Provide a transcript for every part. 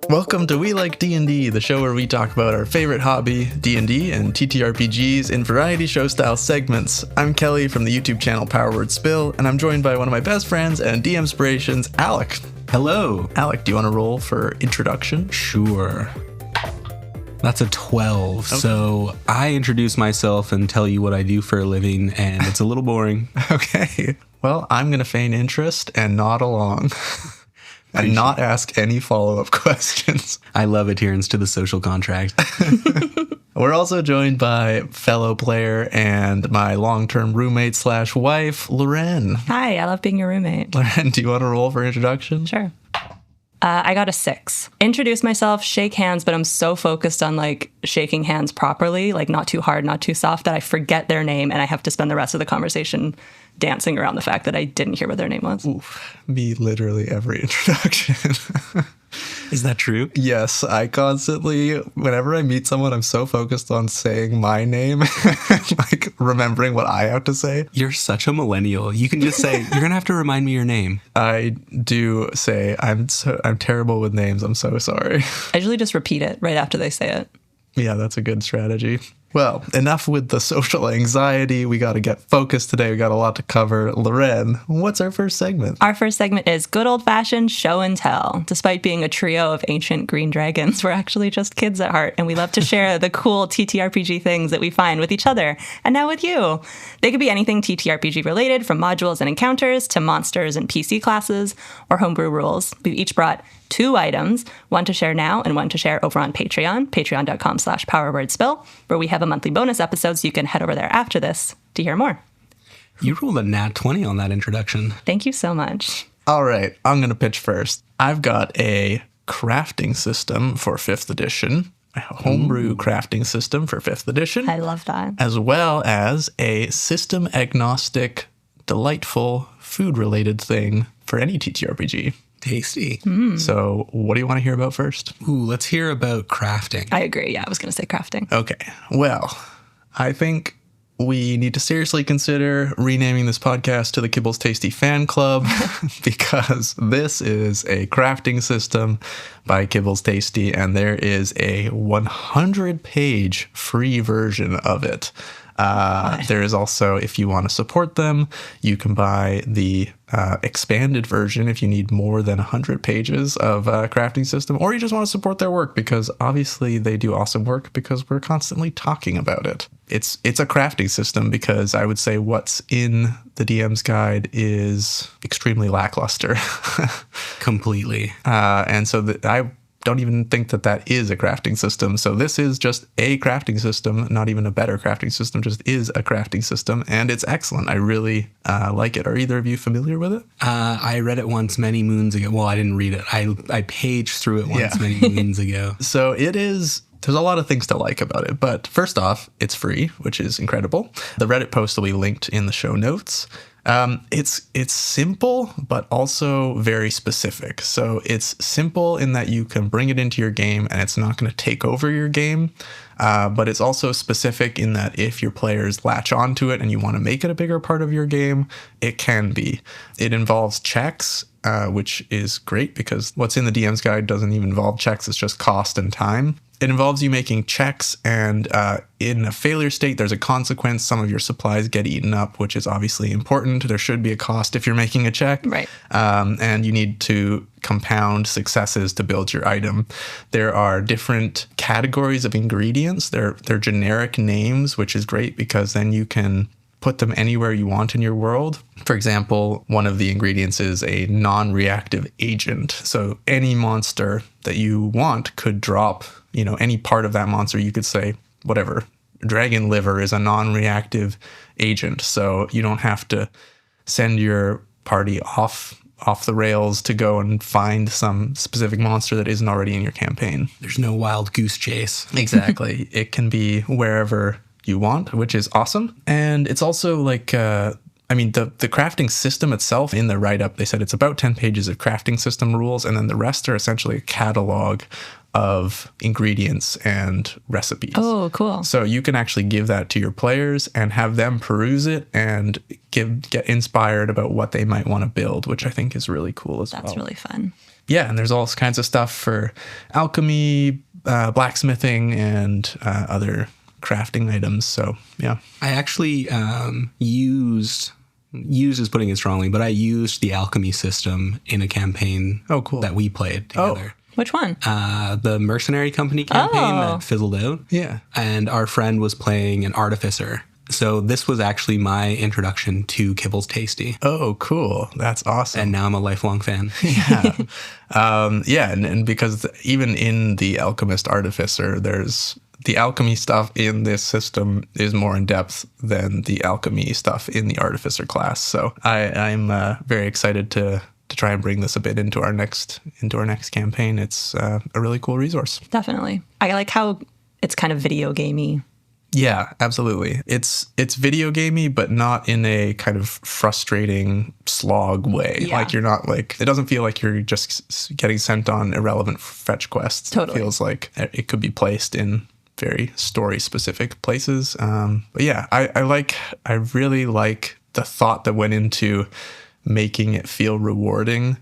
Welcome to We Like D&D, the show where we talk about our favorite hobby, D&D, and TTRPGs in variety show-style segments. I'm Kelly from the YouTube channel Power Word Spill, and I'm joined by one of my best friends and D-Inspirations, Alec. Hello. Alec, do you want to roll for introduction? Sure. That's a 12. Okay. So I introduce myself and tell you what I do for a living, and it's a little boring. Okay. Well, I'm going to feign interest and nod along. And not ask any follow-up questions. I love adherence to the social contract. We're also joined by fellow player and my long-term roommate / wife, Loren. Hi, I love being your roommate. Loren, do you want to roll for introduction? Sure. I got a 6. Introduce myself, shake hands, but I'm so focused on shaking hands properly, not too hard, not too soft, that I forget their name and I have to spend the rest of the conversation dancing around the fact that I didn't hear what their name was. Oof, me literally every introduction. Is that true? Yes, I constantly, whenever I meet someone, I'm so focused on saying my name, remembering what I have to say. You're such a millennial. You can just say, you're going to have to remind me your name. I do say, I'm terrible with names. I'm so sorry. I usually just repeat it right after they say it. Yeah, that's a good strategy. Well, enough with the social anxiety. We got to get focused today. We got a lot to cover. Loren, what's our first segment? Our first segment is good old-fashioned show and tell. Despite being a trio of ancient green dragons, we're actually just kids at heart, and we love to share the cool TTRPG things that we find with each other, and now with you. They could be anything TTRPG related, from modules and encounters to monsters and PC classes or homebrew rules. We've each brought 2 items, one to share now and one to share over on Patreon, patreon.com/powerwordspill, where we have a monthly bonus episode, so you can head over there after this to hear more. You rolled a nat 20 on that introduction. Thank you so much. All right, I'm going to pitch first. I've got a crafting system for 5th edition, a homebrew crafting system for 5th edition. I love that. As well as a system agnostic, delightful, food-related thing for any TTRPG. Tasty. So what do you want to hear about first? Ooh, let's hear about crafting. I agree. Yeah, I was going to say crafting. Okay. Well, I think we need to seriously consider renaming this podcast to the Kibbles Tasty Fan Club because this is a crafting system by Kibbles Tasty, and there is a 100-page free version of it. There is also, if you want to support them, you can buy the expanded version if you need more than 100 pages of crafting system, or you just want to support their work because obviously they do awesome work because we're constantly talking about it. It's a crafting system because I would say what's in the DM's guide is extremely lackluster. Completely. And so I don't even think that is a crafting system. So this is just a crafting system, not even a better crafting system, just is a crafting system. And it's excellent. I really like it. Are either of you familiar with it? I read it once many moons ago. Well, I didn't read it. I paged through it once many moons ago. So there's a lot of things to like about it. But first off, it's free, which is incredible. The Reddit post will be linked in the show notes. It's simple, but also very specific. So it's simple in that you can bring it into your game and it's not going to take over your game. But it's also specific in that if your players latch onto it and you want to make it a bigger part of your game, it can be. It involves checks, which is great because what's in the DM's guide doesn't even involve checks. It's just cost and time. It involves you making checks, and in a failure state, there's a consequence. Some of your supplies get eaten up, which is obviously important. There should be a cost if you're making a check. Right. And you need to compound successes to build your item. There are different categories of ingredients. They're generic names, which is great because then you can put them anywhere you want in your world. For example, one of the ingredients is a non-reactive agent. So any monster that you want could drop, any part of that monster. You could say, whatever, dragon liver is a non-reactive agent. So you don't have to send your party off the rails to go and find some specific monster that isn't already in your campaign. There's no wild goose chase. Exactly. It can be wherever you want, which is awesome. And it's also the crafting system itself, in the write-up, they said it's about 10 pages of crafting system rules, and then the rest are essentially a catalog of ingredients and recipes. Oh, cool. So you can actually give that to your players and have them peruse it and get inspired about what they might want to build, which I think is really cool as well. That's really fun. Yeah, and there's all kinds of stuff for alchemy, blacksmithing, and other crafting items. So, yeah. I actually used is putting it strongly, but I used the alchemy system in a campaign Oh, cool. that we played together. Which one? The Mercenary Company campaign that fizzled out. Yeah. And our friend was playing an artificer. So this was actually my introduction to Kibbles Tasty. Oh, cool. That's awesome. And now I'm a lifelong fan. Yeah. And because even in the Alchemist Artificer, there's the alchemy stuff in this system is more in depth than the alchemy stuff in the Artificer class. So I'm very excited to try and bring this a bit into our next campaign. It's a really cool resource. Definitely. I like how it's kind of video gamey. Yeah, absolutely. It's video gamey, but not in a kind of frustrating slog way. Yeah. Like you're not like, it doesn't feel like you're just getting sent on irrelevant fetch quests. Totally. It feels like it could be placed in very story specific places. But yeah, I really like the thought that went into making it feel rewarding,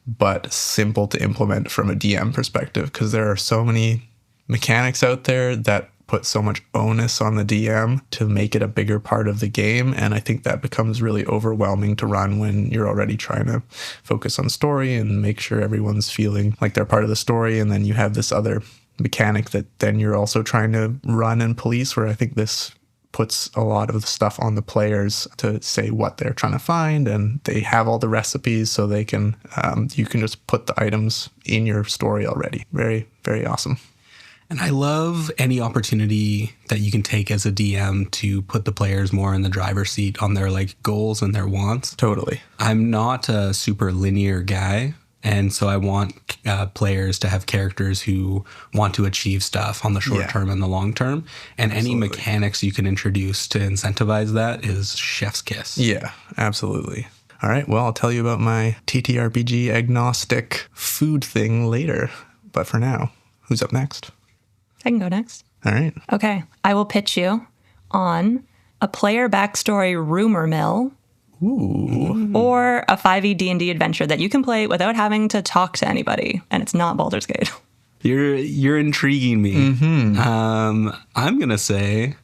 but simple to implement from a DM perspective, because there are so many mechanics out there that put so much onus on the DM to make it a bigger part of the game. And I think that becomes really overwhelming to run when you're already trying to focus on story and make sure everyone's feeling like they're part of the story. And then you have this other mechanic that then you're also trying to run and police, where I think this puts a lot of the stuff on the players to say what they're trying to find, and they have all the recipes so they can, you can just put the items in your story already. Very, very awesome. And I love any opportunity that you can take as a DM to put the players more in the driver's seat on their like goals and their wants. Totally. I'm not a super linear guy. And so I want players to have characters who want to achieve stuff on the short term and the long term. And any mechanics you can introduce to incentivize that is chef's kiss. Yeah, absolutely. All right. Well, I'll tell you about my TTRPG agnostic food thing later. But for now, who's up next? I can go next. All right. Okay. I will pitch you on a player backstory rumor mill. Ooh. Or a 5e D&D adventure that you can play without having to talk to anybody, and it's not Baldur's Gate. You're intriguing me. Mm-hmm. I'm gonna say,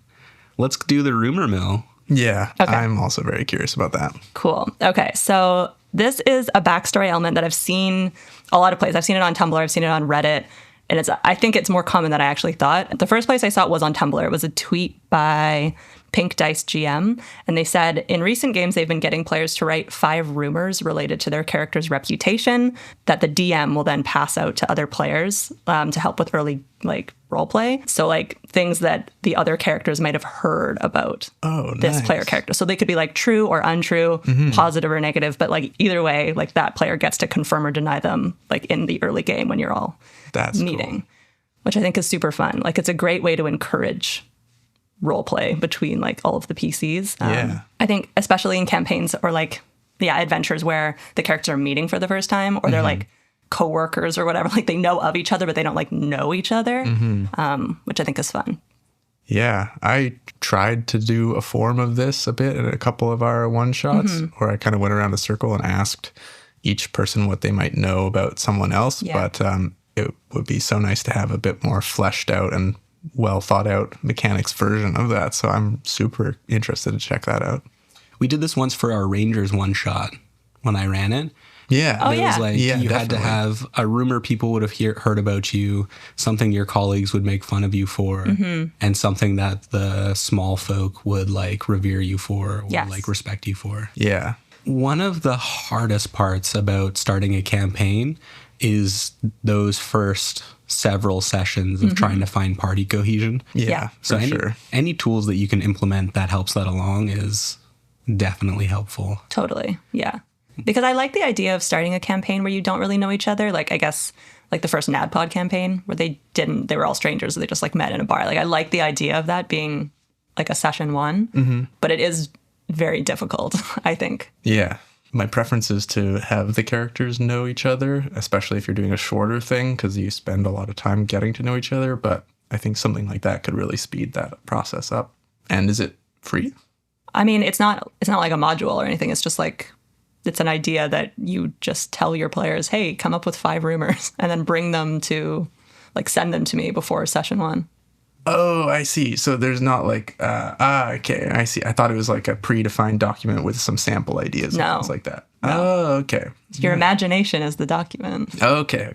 let's do the rumor mill. Yeah, okay. I'm also very curious about that. Cool. Okay, so this is a backstory element that I've seen a lot of places. I've seen it on Tumblr. I've seen it on Reddit. And I think it's more common than I actually thought. The first place I saw it was on Tumblr. It was a tweet by Pink Dice GM. And they said, in recent games, they've been getting players to write 5 rumors related to their character's reputation that the DM will then pass out to other players to help with early role play. So things that the other characters might have heard about this player character. So they could be true or untrue, positive or negative. But either way, that player gets to confirm or deny them in the early game when you're all meeting, cool. Which I think is super fun. It's a great way to encourage role play between all of the PCs. I think especially in campaigns or adventures where the characters are meeting for the first time, or they're co-workers or whatever, they know of each other but they don't know each other, which I think is fun. Yeah, I tried to do a form of this a bit in a couple of our one-shots where I kind of went around a circle and asked each person what they might know about someone else, but it would be so nice to have a bit more fleshed out and well thought out mechanics version of that. So I'm super interested to check that out. We did this once for our Rangers one shot when I ran it. Yeah. It was you had to have a rumor people would have heard about you, something your colleagues would make fun of you for, and something that the small folk would revere you for or respect you for. Yeah. One of the hardest parts about starting a campaign is those first several sessions of trying to find party cohesion. Yeah. So any tools that you can implement that helps that along is definitely helpful. Totally. Yeah. Because I like the idea of starting a campaign where you don't really know each other. I guess the first NADPOD campaign where they were all strangers. So they just met in a bar. I like the idea of that being a session 1, but it is very difficult, I think. Yeah. My preference is to have the characters know each other, especially if you're doing a shorter thing, because you spend a lot of time getting to know each other. But I think something like that could really speed that process up. And is it free? I mean, it's not like a module or anything. It's just it's an idea that you just tell your players, hey, come up with 5 rumors and then bring them to, like, send them to me before session 1. Oh, I see. So there's not like, okay, I see. I thought it was like a predefined document with some sample ideas and things like that. No. Oh, okay. Your imagination is the document. Okay.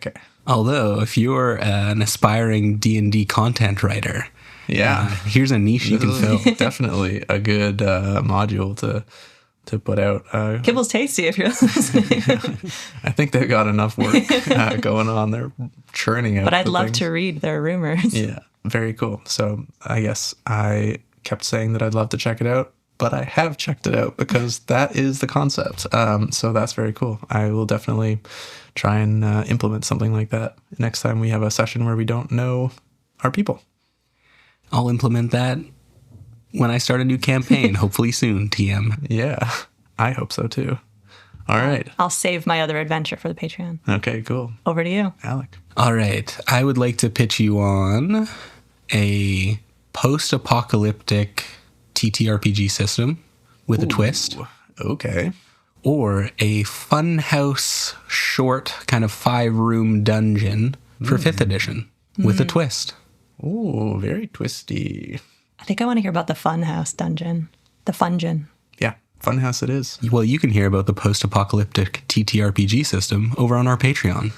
Although, if you're an aspiring D&D content writer, here's a niche you can fill. Definitely a good module to put out. Kibble's tasty if you're listening. I think they've got enough work going on. They're churning out. But I'd love things. to read their rumors. Yeah, very cool. So I guess I kept saying that I'd love to check it out, but I have checked it out because that is the concept. So that's very cool. I will definitely try and implement something like that next time we have a session where we don't know our people. I'll implement that when I start a new campaign, hopefully soon, TM. Yeah, I hope so too. All right. I'll save my other adventure for the Patreon. Okay, cool. Over to you. Alec. All right. I would like to pitch you on a post-apocalyptic TTRPG system with a twist. Okay. Or a funhouse short kind of 5-room dungeon for 5th edition with a twist. Ooh, very twisty. I think I want to hear about the Funhouse dungeon. The Fungeon. Yeah, funhouse it is. Well, you can hear about the post-apocalyptic TTRPG system over on our Patreon.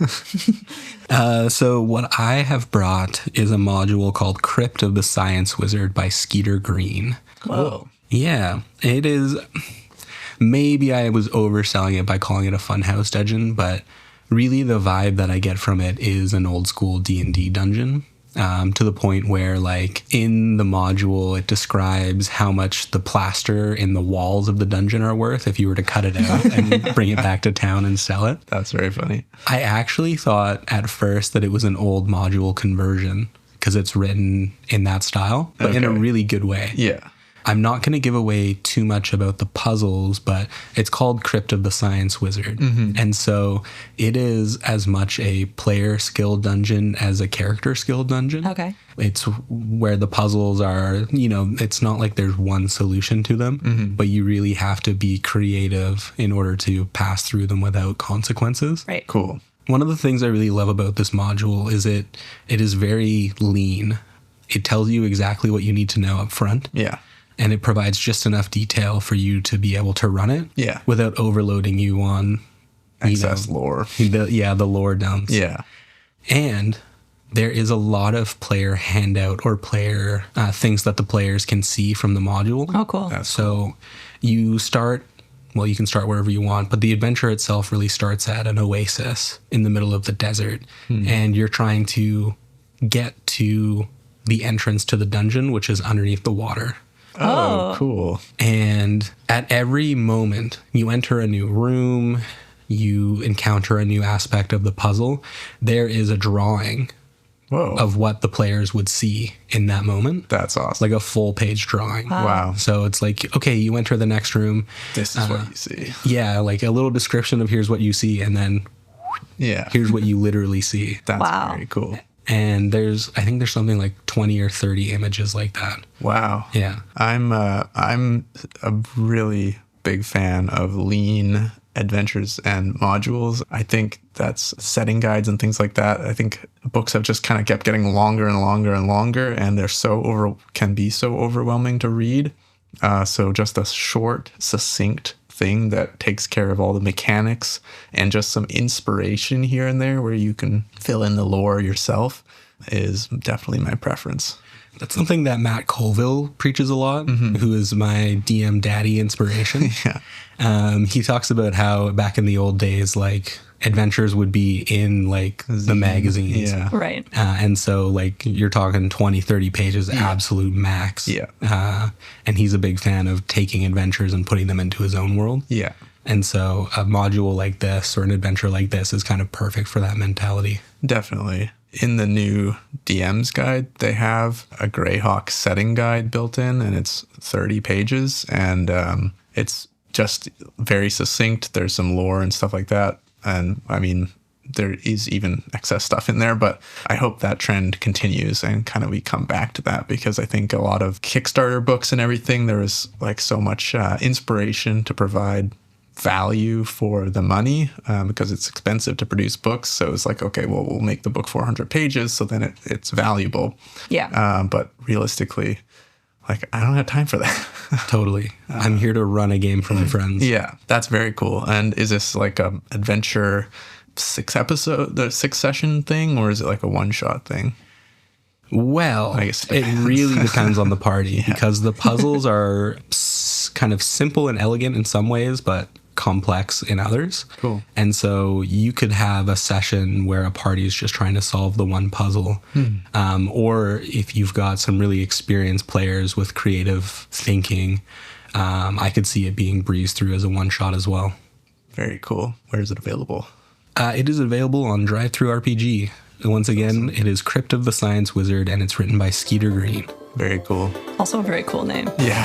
So what I have brought is a module called Crypt of the Science Wizard by Skeeter Green. Whoa. Yeah, it is. Maybe I was overselling it by calling it a funhouse dungeon, but really the vibe that I get from it is an old school D&D dungeon. To the point where, like, in the module, it describes how much the plaster in the walls of the dungeon are worth if you were to cut it out and bring it back to town and sell it. That's very funny. I actually thought at first that it was an old module conversion because it's written in that style, but in a really good way. Yeah. I'm not going to give away too much about the puzzles, but it's called Crypt of the Science Wizard. And so it is as much a player skill dungeon as a character skill dungeon. Okay. It's where the puzzles are, you know, it's not like there's one solution to them, but you really have to be creative in order to pass through them without consequences. Right. Cool. One of the things I really love about this module is it is very lean. It tells you exactly what you need to know up front. Yeah. And it provides just enough detail for you to be able to run it. Yeah. Without overloading you on Excess lore. The lore dumps. Yeah. And there is a lot of player handout or player things that the players can see from the module. Oh, cool. So you start, well, you can start wherever you want, but the adventure itself really starts at an oasis in the middle of the desert. And you're trying to get to the entrance to the dungeon, which is underneath the water. Oh, cool. And at every moment, you enter a new room, you encounter a new aspect of the puzzle, there is a drawing of what the players would see in that moment. That's awesome. Like a full page drawing. Wow. So it's like, okay, you enter the next room. This is what you see. Yeah, like a little description of here's what you see, and then here's what you literally see. That's very cool. And I think there's something like 20 or 30 images like that. Wow. Yeah. I'm a really big fan of lean adventures and modules. I think that's setting guides and things like that. I think books have just kind of kept getting longer and longer and longer, and they're can be so overwhelming to read. So just a short, succinct thing that takes care of all the mechanics and just some inspiration here and there where you can fill in the lore yourself is definitely my preference. That's something that Matt Colville preaches a lot, who is my DM daddy inspiration. He talks about how back in the old days, like, adventures would be in, like, the magazines. Yeah. Right. And so, like, you're talking 20, 30 pages, absolute max. Yeah. And he's a big fan of taking adventures and putting them into his own world. Yeah. And so a module like this or an adventure like this is kind of perfect for that mentality. Definitely. In the new DM's guide, they have a Greyhawk setting guide built in, and it's 30 pages, and it's just very succinct. There's some lore and stuff like that. And I mean, there is even excess stuff in there, but I hope that trend continues and kind of we come back to that, because I think a lot of Kickstarter books and everything, there is like so much inspiration to provide value for the money because it's expensive to produce books. So it's like, okay, well, we'll make the book 400 pages, so then it's valuable. Yeah. But realistically, like, I don't have time for that. Totally. I'm here to run a game for my friends. Yeah, that's very cool. And is this like a adventure 6 session thing, or is it like a one-shot thing? Well, I guess it really depends on the party because the puzzles are kind of simple and elegant in some ways, but complex in others. Cool. And so you could have a session where a party is just trying to solve the one puzzle. Or if you've got some really experienced players with creative thinking, I could see it being breezed through as a one-shot as well. Very cool. Where is it available? It is available on Drive-Thru RPG. Once again, it is Crypt of the Science Wizard, and it's written by Skeeter Green. Very cool. Also a very cool name. Yeah.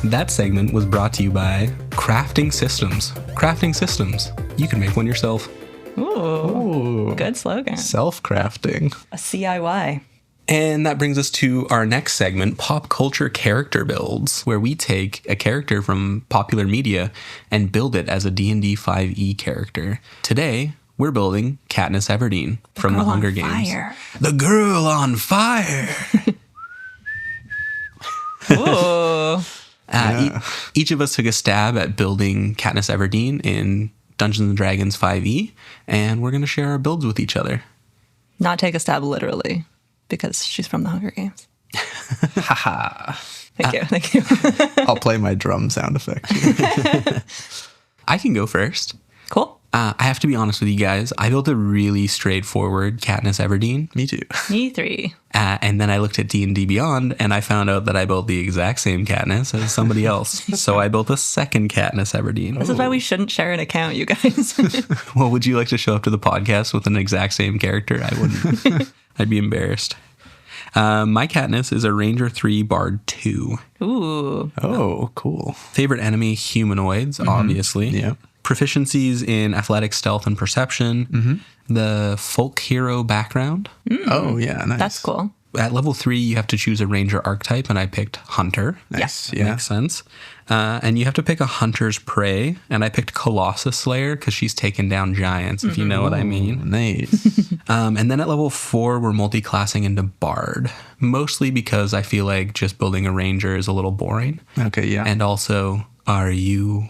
That segment was brought to you by Crafting Systems. Crafting Systems. You can make one yourself. Ooh. Good slogan. Self-crafting. A CIY. And that brings us to our next segment, Pop Culture Character Builds, where we take a character from popular media and build it as a D&D 5e character. Today, we're building Katniss Everdeen from The Hunger Games. Fire. The girl on fire! Ooh. Each of us took a stab at building Katniss Everdeen in Dungeons & Dragons 5e, and we're going to share our builds with each other. Not take a stab literally, because she's from the Hunger Games. Haha. Thank you. I'll play my drum sound effect. I can go first. Cool. I have to be honest with you guys. I built a really straightforward Katniss Everdeen. Me too. Me three. And then I looked at D&D Beyond, and I found out that I built the exact same Katniss as somebody else. So I built a second Katniss Everdeen. This is why we shouldn't share an account, you guys. Well, would you like to show up to the podcast with an exact same character? I wouldn't. I'd be embarrassed. My Katniss is a Ranger 3 Bard 2. Ooh. Oh, cool. Favorite enemy, humanoids, obviously. Yeah. Proficiencies in athletics, stealth, and perception. The folk hero background. Oh, yeah. Nice. That's cool. At level 3, you have to choose a ranger archetype, and I picked Hunter. Nice. That Yeah. makes sense. And you have to pick a Hunter's Prey, and I picked Colossus Slayer because she's taken down giants, if you know what I mean. Nice. And then at level 4, we're multi-classing into Bard, mostly because I feel like just building a ranger is a little boring. Okay, yeah. And also, are you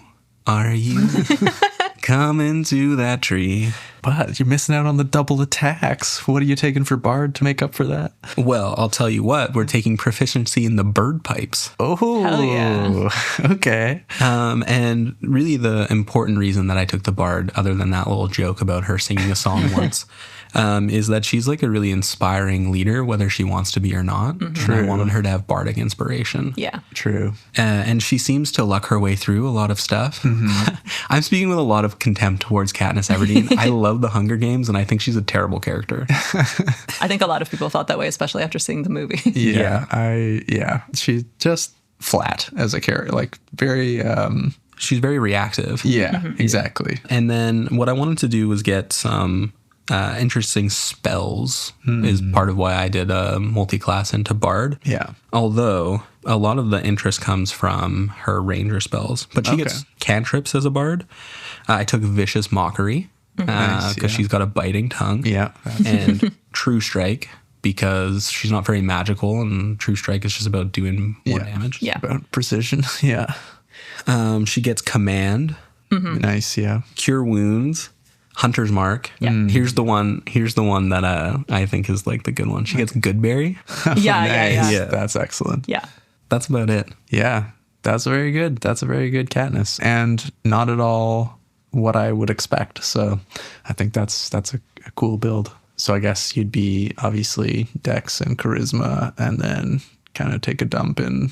coming to that tree? But you're missing out on the double attacks. What are you taking for Bard to make up for that? Well, I'll tell you what, we're taking proficiency in the bird pipes. Oh, Hell yeah. Okay. And really the important reason that I took the Bard, other than that little joke about her singing a song once, is that she's like a really inspiring leader, whether she wants to be or not. And I wanted her to have bardic inspiration. Yeah. True. And she seems to luck her way through a lot of stuff. I'm speaking with a lot of contempt towards Katniss Everdeen. I love the Hunger Games, and I think she's a terrible character. I think a lot of people felt that way, especially after seeing the movie. Yeah. She's just flat as a character. Like, very... She's very reactive. Yeah, exactly. And then what I wanted to do was get some interesting spells is part of why I did a multi-class into Bard. Yeah. Although a lot of the interest comes from her ranger spells, but she gets cantrips as a Bard. I took Vicious Mockery because she's got a biting tongue. Yeah. And True Strike because she's not very magical, and True Strike is just about doing more damage. Yeah. About precision. Yeah. She gets Command, Nice, yeah. Cure Wounds, Hunter's Mark. Yeah. Here's the one that I think is like the good one. She gets Goodberry. Yeah. Yeah, that's excellent. Yeah. That's about it. Yeah, that's very good. That's a very good Katniss, and not at all what I would expect. So I think that's a cool build. So I guess you'd be obviously Dex and Charisma, and then kind of take a dump in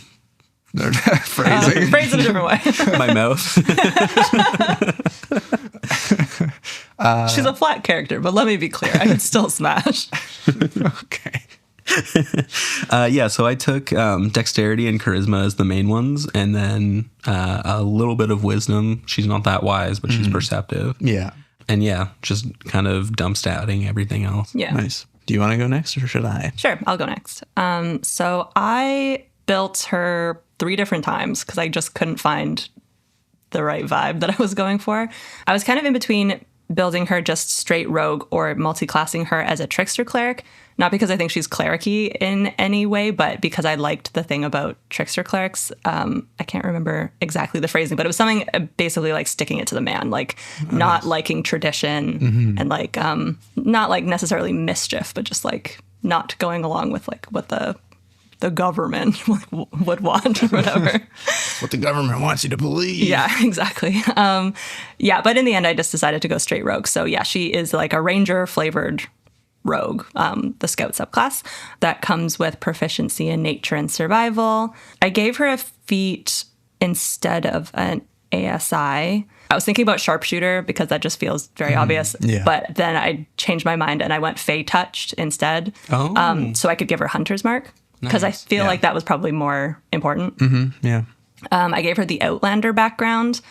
phrasing. Phrase it a different way. My mouth. She's a flat character, but let me be clear. I can still smash. Okay. So I took dexterity and charisma as the main ones, and then a little bit of wisdom. She's not that wise, but she's perceptive. Yeah. And just kind of dumpstouting everything else. Yeah. Nice. Do you want to go next, or should I? Sure, I'll go next. So I built her 3 different times because I just couldn't find the right vibe that I was going for. I was kind of in between building her just straight rogue or multi-classing her as a trickster cleric, not because I think she's clericy in any way, but because I liked the thing about trickster clerics. I can't remember exactly the phrasing, but it was something basically like sticking it to the man, like not liking tradition and like not like necessarily mischief, but just like not going along with like what the government would want or whatever. What the government wants you to believe. Yeah, exactly. But in the end, I just decided to go straight rogue. So yeah, she is like a ranger flavored rogue, the scout subclass that comes with proficiency in nature and survival. I gave her a feat instead of an ASI. I was thinking about sharpshooter because that just feels very obvious. Yeah. But then I changed my mind and I went Fey touched instead. So I could give her hunter's mark. Because I feel like that was probably more important. Yeah. I gave her the Outlander background.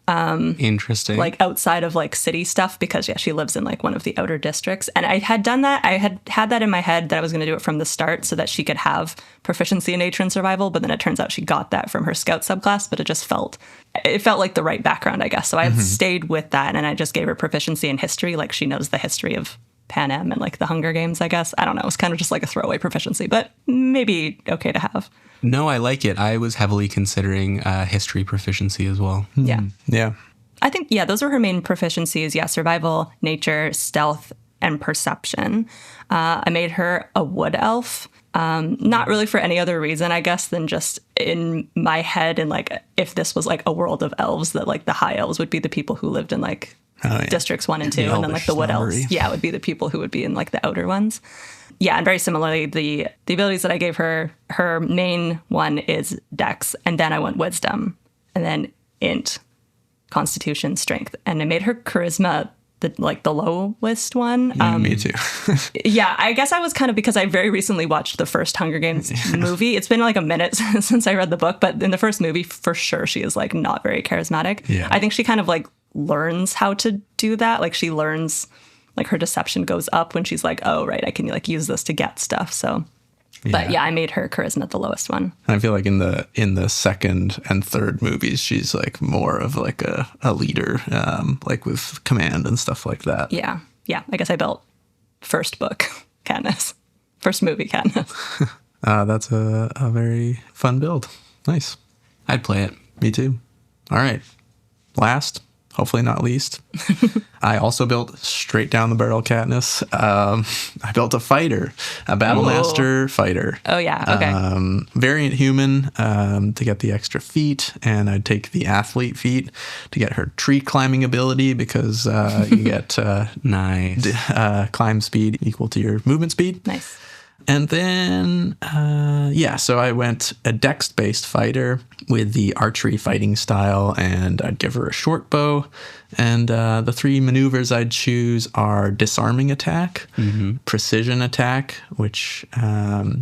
Interesting. Like outside of like city stuff because she lives in like one of the outer districts. And I had done that. I had that in my head that I was going to do it from the start so that she could have proficiency in nature and survival. But then it turns out she got that from her scout subclass, but it felt like the right background, I guess. So I stayed with that and I just gave her proficiency in history. Like she knows the history of Pan Am and like the Hunger Games, I guess. I don't know. It's kind of just like a throwaway proficiency, but maybe okay to have. No, I like it. I was heavily considering history proficiency as well. Yeah. Yeah. I think, those were her main proficiencies. Yeah, survival, nature, stealth, and perception. I made her a wood elf. Not really for any other reason, I guess, than just in my head and like if this was like a world of elves, that like the high elves would be the people who lived in like districts 1 and 2, and then like the wood elves, would be the people who would be in like the outer ones. Yeah, and very similarly, the abilities that I gave her, her main one is Dex, and then I went Wisdom, and then Int, Constitution, Strength, and I made her Charisma the lowest one. Me too. Yeah, I guess I was kind of, because I very recently watched the first Hunger Games movie. It's been like a minute since I read the book, but in the first movie, for sure, she is like not very charismatic. Yeah. I think she kind of like learns how to do that. Like she learns, like her deception goes up when she's like, oh, right, I can like use this to get stuff. So, but yeah, I made her Charisma the lowest one. I feel like in the second and third movies, she's like more of like a leader, like with command and stuff like that. Yeah. Yeah. I guess I built first book Katniss, first movie Katniss. That's a very fun build. Nice. I'd play it. Me too. All right. Last, hopefully not least, I also built straight down the barrel Katniss. I built a fighter, a Battlemaster fighter. Oh, yeah. Okay. Variant human to get the extra feat, and I'd take the athlete feat to get her tree climbing ability because you get nice climb speed equal to your movement speed. Nice. And then, so I went a dex-based fighter with the archery fighting style, and I'd give her a short bow. And the 3 maneuvers I'd choose are disarming attack, precision attack, which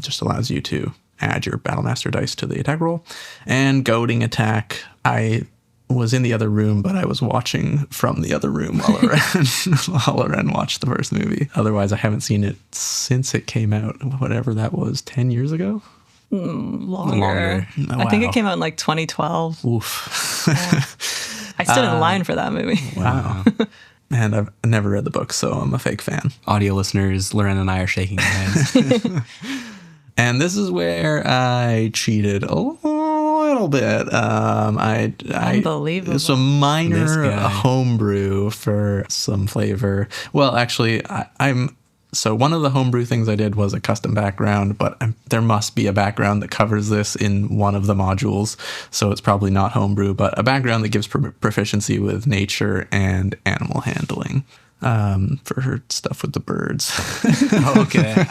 just allows you to add your Battlemaster dice to the attack roll, and goading attack. I was in the other room, but I was watching from the other room while Loren watched the first movie. Otherwise, I haven't seen it since it came out, whatever that was, 10 years ago? Longer. Oh, I think it came out in like 2012. Oof. I stood in line for that movie. Wow. And I've never read the book, so I'm a fake fan. Audio listeners, Loren and I are shaking hands. And this is where I cheated a little bit. Unbelievable. It's a minor homebrew for some flavor. Well, actually, so one of the homebrew things I did was a custom background, but there must be a background that covers this in one of the modules, so it's probably not homebrew, but a background that gives proficiency with nature and animal handling for her stuff with the birds. Okay.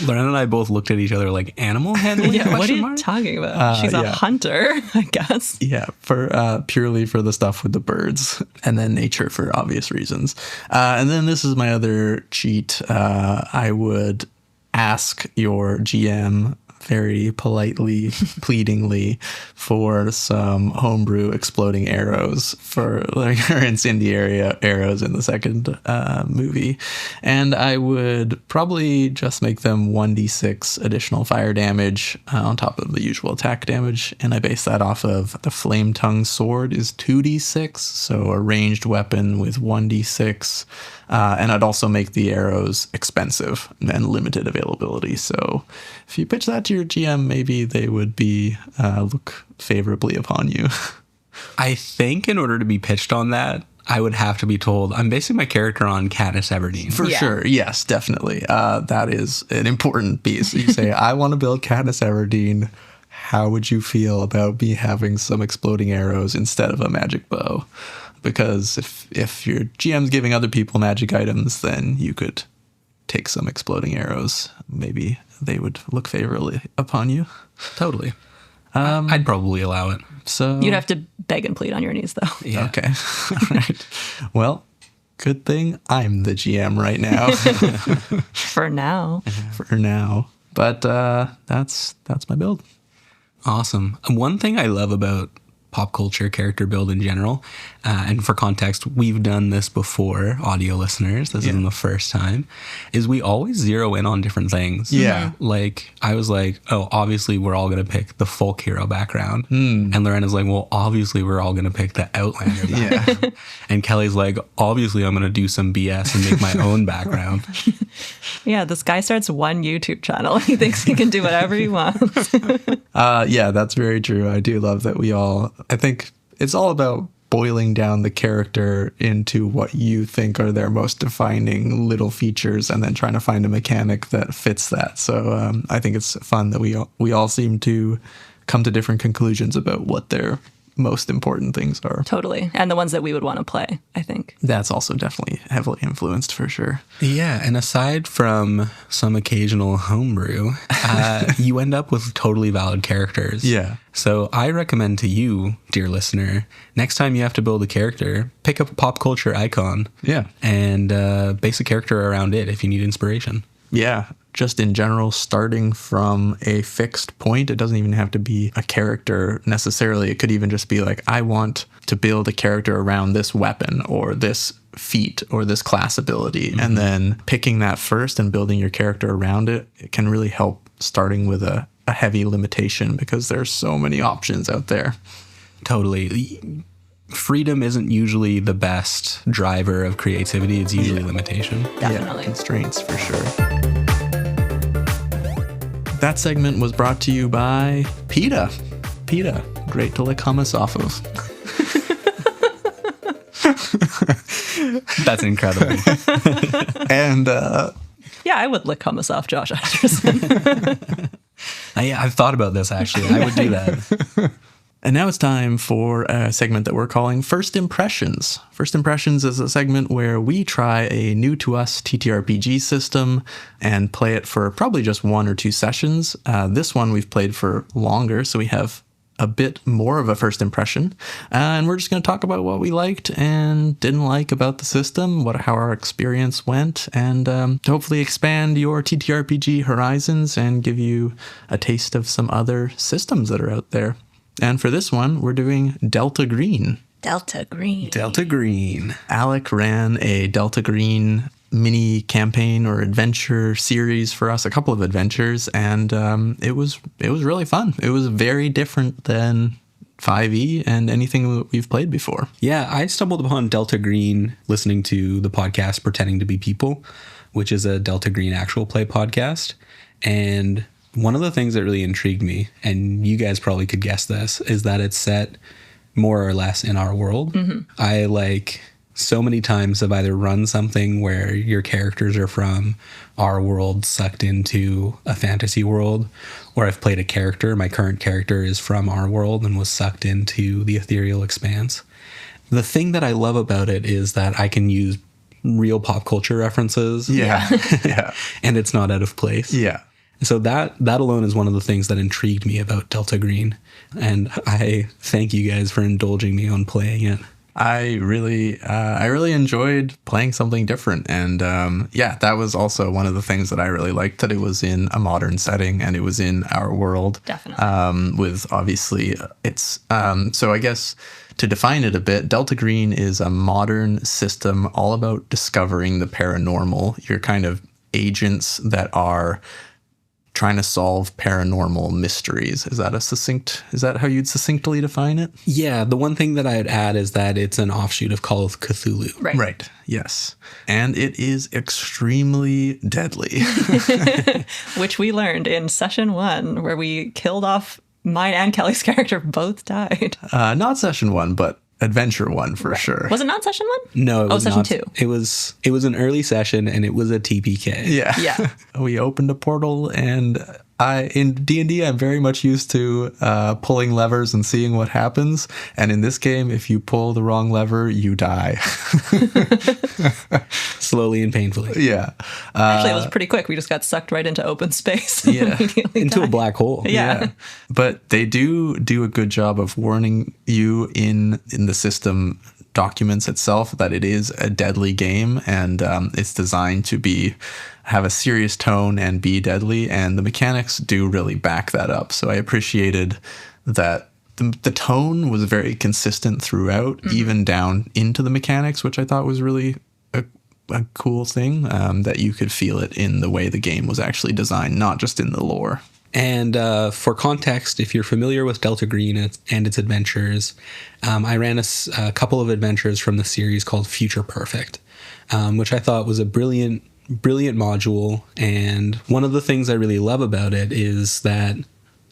Loren and I both looked at each other like, animal handling? Yeah, what are you talking about? She's a hunter, I guess. Yeah, for purely for the stuff with the birds, and then nature for obvious reasons. And then this is my other cheat. I would ask your GM very politely, pleadingly for some homebrew exploding arrows for like or incendiary arrows in the second movie. And I would probably just make them 1d6 additional fire damage on top of the usual attack damage. And I base that off of the Flame Tongue Sword is 2d6, so a ranged weapon with 1d6. And I'd also make the arrows expensive and limited availability. So if you pitch that to your GM, maybe they would be look favorably upon you. I think in order to be pitched on that, I would have to be told I'm basing my character on Katniss Everdeen. For sure. Yes, definitely. That is an important piece. You say, I want to build Katniss Everdeen. How would you feel about me having some exploding arrows instead of a magic bow? Because if your GM's giving other people magic items, then you could take some exploding arrows. Maybe they would look favorably upon you. Totally. I'd probably allow it. So You'd have to beg and plead on your knees, though. Yeah. Okay. All right. Well, good thing I'm the GM right now. For now. For now. But that's my build. Awesome. One thing I love about pop culture character build in general, and for context, we've done this before, audio listeners, this isn't the first time, is we always zero in on different things. Yeah. Like, I was like, oh, obviously we're all going to pick the folk hero background. And Lorena's like, well, obviously we're all going to pick the Outlander background. And Kelly's like, obviously I'm going to do some BS and make my own background. Yeah, this guy starts one YouTube channel. He thinks he can do whatever he wants. Yeah, that's very true. I do love that I think it's all about boiling down the character into what you think are their most defining little features and then trying to find a mechanic that fits that. So I think it's fun that we all seem to come to different conclusions about what their most important things are. Totally. And the ones that we would want to play, I think. That's also definitely heavily influenced for sure. Yeah, and aside from some occasional homebrew, you end up with totally valid characters. Yeah. So I recommend to you, dear listener, next time you have to build a character, pick up a pop culture icon. Yeah. And base a character around it if you need inspiration. Yeah. Just in general, starting from a fixed point. It doesn't even have to be a character necessarily. It could even just be like, I want to build a character around this weapon or this feat or this class ability. And then picking that first and building your character around it, it can really help starting with a heavy limitation because there's so many options out there. Totally. Freedom isn't usually the best driver of creativity. It's usually limitation. Definitely. Yeah, constraints for sure. That segment was brought to you by PETA. PETA, great to lick hummus off of. That's incredible. And Yeah, I would lick hummus off Josh Anderson. I've thought about this, actually. I would do that. And now it's time for a segment that we're calling First Impressions. First Impressions is a segment where we try a new to us TTRPG system and play it for probably just 1 or 2 sessions. This one we've played for longer, so we have a bit more of a first impression. And we're just going to talk about what we liked and didn't like about the system, how our experience went, and to hopefully expand your TTRPG horizons and give you a taste of some other systems that are out there. And for this one, we're doing Delta Green. Delta Green. Delta Green. Alec ran a Delta Green mini campaign or adventure series for us, a couple of adventures, and it was really fun. It was very different than 5e and anything that we've played before. Yeah, I stumbled upon Delta Green listening to the podcast Pretending to Be People, which is a Delta Green actual play podcast. And one of the things that really intrigued me, and you guys probably could guess this, is that it's set more or less in our world. I so many times have either run something where your characters are from our world sucked into a fantasy world, or I've played a character, my current character is from our world and was sucked into the ethereal expanse. The thing that I love about it is that I can use real pop culture references. Yeah. Yeah. And it's not out of place. Yeah. So that alone is one of the things that intrigued me about Delta Green. And I thank you guys for indulging me on playing it. I really enjoyed playing something different, and that was also one of the things that I really liked, that it was in a modern setting and it was in our world. Definitely. With obviously it's so I guess to define it a bit, Delta Green is a modern system all about discovering the paranormal. You're kind of agents that are trying to solve paranormal mysteries. Is that how you'd succinctly define it? Yeah, the one thing that I'd add is that it's an offshoot of Call of Cthulhu. Right. Yes. And it is extremely deadly. Which we learned in session 1, where we killed off mine and Kelly's character. Both died. Not session 1, but adventure 1 for sure. Was it not session 1? No, it was session not. 2. It was an early session, and it was a TPK. Yeah. Yeah. We opened a portal, and in D&D, I'm very much used to pulling levers and seeing what happens. And in this game, if you pull the wrong lever, you die. Slowly and painfully. Yeah. Actually, it was pretty quick. We just got sucked right into open space. Yeah. Into a black hole. Yeah. But they do a good job of warning you in the system documents itself that it is a deadly game, and it's designed to have a serious tone and be deadly, and the mechanics do really back that up. So I appreciated that the tone was very consistent throughout, even down into the mechanics, which I thought was really a cool thing, that you could feel it in the way the game was actually designed, not just in the lore. And for context, if you're familiar with Delta Green and its adventures, I ran a couple of adventures from the series called Future Perfect, which I thought was a brilliant module. And one of the things I really love about it is that,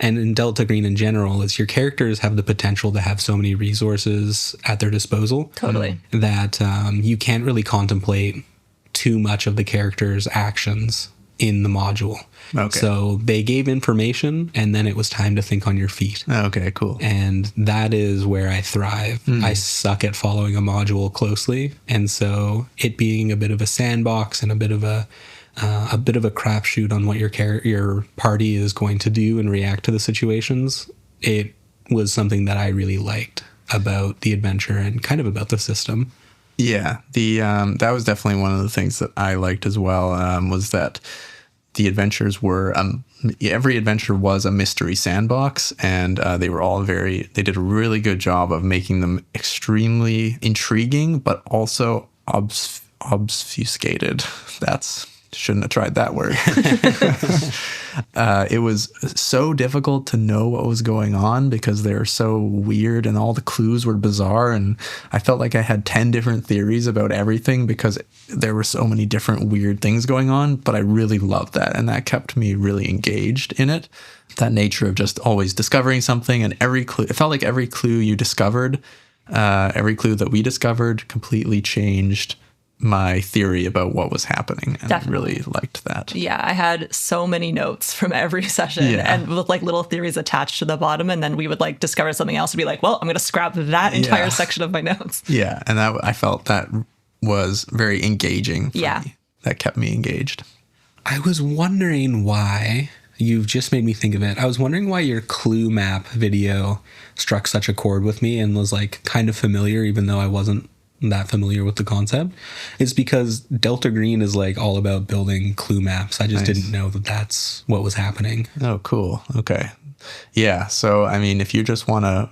and in Delta Green in general, is your characters have the potential to have so many resources at their disposal. Totally. That you can't really contemplate too much of the character's actions in the module. Okay. So they gave information, and then it was time to think on your feet. Okay, cool. And that is where I thrive. I suck at following a module closely, and so it being a bit of a sandbox and a bit of a crapshoot on what your party is going to do and react to the situations, it was something that I really liked about the adventure and kind of about the system. Yeah, that was definitely one of the things that I liked as well, was that the adventures were, every adventure was a mystery sandbox, and they did a really good job of making them extremely intriguing, but also obfuscated. Shouldn't have tried that word. It was so difficult to know what was going on because they were so weird and all the clues were bizarre, and I felt like I had 10 different theories about everything because there were so many different weird things going on, but I really loved that, and that kept me really engaged in it. That nature of just always discovering something, and it felt like every clue you discovered, every clue that we discovered completely changed my theory about what was happening, and Definitely. I really liked that. Yeah, I had so many notes from every session, and with like little theories attached to the bottom, and then we would like discover something else and be like, well, I'm going to scrap that entire section of my notes. Yeah, and I felt that was very engaging for me. That kept me engaged. I was wondering why, you've just made me think of it, I was wondering why your clue map video struck such a chord with me and was like kind of familiar, even though I wasn't that familiar with the concept. It's because Delta Green is like all about building clue maps. I just didn't know that that's what was happening. Oh, cool. Okay. Yeah. So, I mean, if you just want to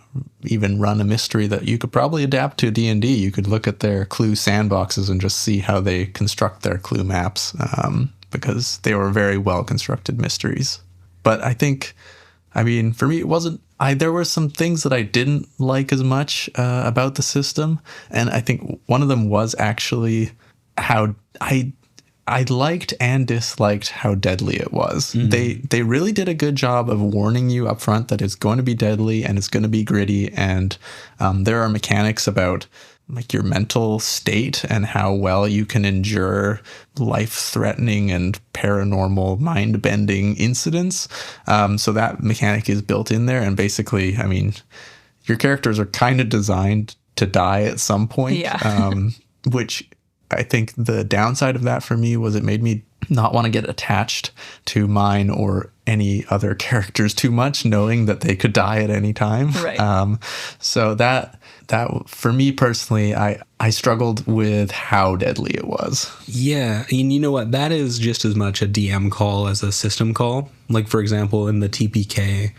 even run a mystery that you could probably adapt to D&D, you could look at their clue sandboxes and just see how they construct their clue maps, because they were very well constructed mysteries. But I think, I mean, for me, it wasn't, there were some things that I didn't like as much about the system. And I think one of them was actually how I liked and disliked how deadly it was. They really did a good job of warning you up front that it's going to be deadly and it's going to be gritty. And there are mechanics about like your mental state and how well you can endure life-threatening and paranormal mind-bending incidents. So that mechanic is built in there. And basically, I mean, your characters are kind of designed to die at some point, which I think the downside of that for me was it made me not want to get attached to mine or any other characters too much, knowing that they could die at any time. Right. So that for me personally, I struggled with how deadly it was. Yeah, and you know what? That is just as much a DM call as a system call. Like, for example, in the TPK,